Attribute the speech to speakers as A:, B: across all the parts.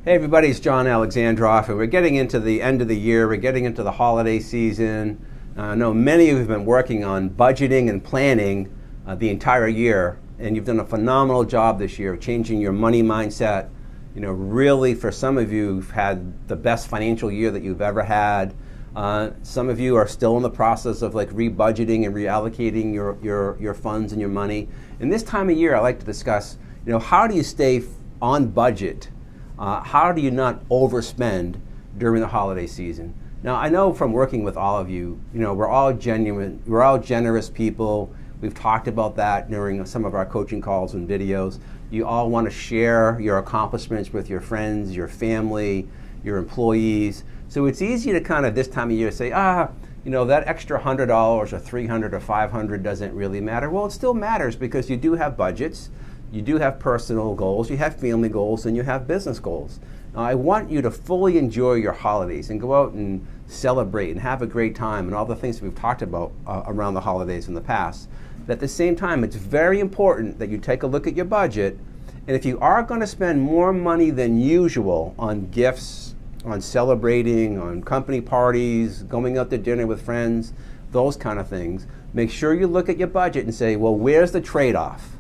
A: Hey everybody, it's John Alexandroff, and we're getting into the end of the year, we're getting into the holiday season. I know many of you have been working on budgeting and planning the entire year, and you've done a phenomenal job this year changing your money mindset. You know, really for some of you, you've had the best financial year that you've ever had. Some of you are still in the process of like rebudgeting and reallocating your funds and your money. And this time of year, I like to discuss, you know, how do you stay on budget? How do you not overspend during the holiday season? Now, I know from working with all of you, you know, we're all genuine, we're all generous people. We've talked about that during some of our coaching calls and videos. You all want to share your accomplishments with your friends, your family, your employees. So it's easy to kind of this time of year say, you know, that extra $100 or $300 or $500 doesn't really matter. Well, it still matters because you do have budgets. You do have personal goals, you have family goals, and you have business goals. Now, I want you to fully enjoy your holidays and go out and celebrate and have a great time and all the things that we've talked about around the holidays in the past. But at the same time, it's very important that you take a look at your budget, and if you are going to spend more money than usual on gifts, on celebrating, on company parties, going out to dinner with friends, those kind of things, make sure you look at your budget and say, well, where's the trade-off?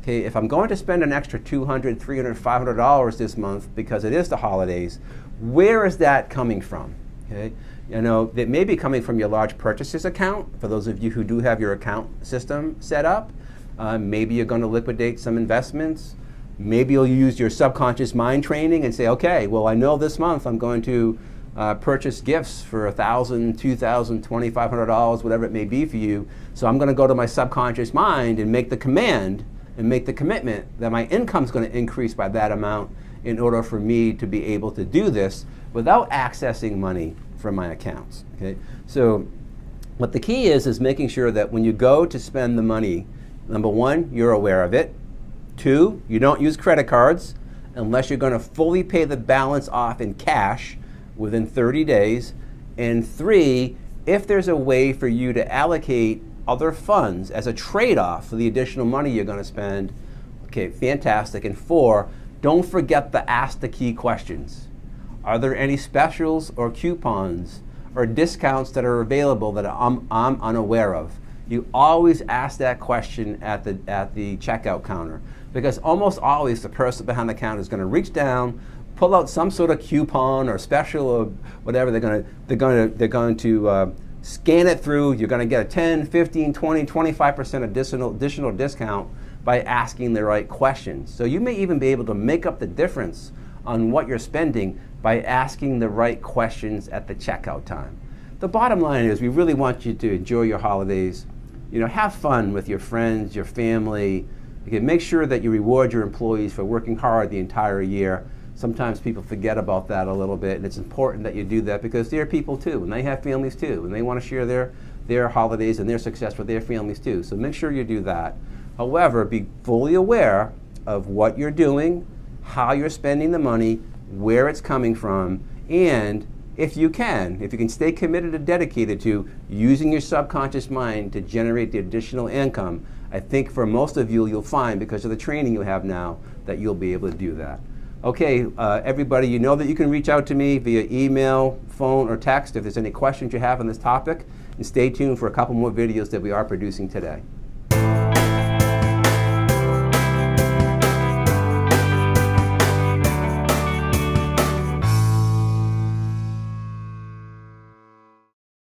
A: Okay, if I'm going to spend an extra $200, $300, $500 this month because it is the holidays, where is that coming from? Okay, you know, it may be coming from your large purchases account, for those of you who do have your account system set up. Maybe you're going to liquidate some investments. Maybe you'll use your subconscious mind training and say, okay, well, I know this month I'm going to purchase gifts for $1,000, $2,000, $2,500, whatever it may be for you. So I'm going to go to my subconscious mind and make the command and make the commitment that my income is going to increase by that amount in order for me to be able to do this without accessing money from my accounts. Okay? So what the key is making sure that when you go to spend the money, number one, you're aware of it. Two, you don't use credit cards unless you're going to fully pay the balance off in cash within 30 days. And three, if there's a way for you to allocate other funds as a trade-off for the additional money you're going to spend, okay, fantastic. And four, don't forget to ask the key questions. Are there any specials or coupons or discounts that are available that I'm unaware of? You always ask that question at the checkout counter, because almost always the person behind the counter is going to reach down, pull out some sort of coupon or special or whatever. They're going to scan it through. You're going to get a 10, 15, 20, 25% additional discount by asking the right questions. So you may even be able to make up the difference on what you're spending by asking the right questions at the checkout time. The bottom line is we really want you to enjoy your holidays. You know, have fun with your friends, your family. Okay, make sure that you reward your employees for working hard the entire year. Sometimes people forget about that a little bit, and it's important that you do that because they're people too, and they have families too, and they want to share their holidays and their success with their families too. So make sure you do that. However, be fully aware of what you're doing, how you're spending the money, where it's coming from, and if you can stay committed and dedicated to using your subconscious mind to generate the additional income, I think for most of you, you'll find because of the training you have now that you'll be able to do that. Okay, everybody, you know that you can reach out to me via email, phone, or text if there's any questions you have on this topic. And stay tuned for a couple more videos that we are producing today.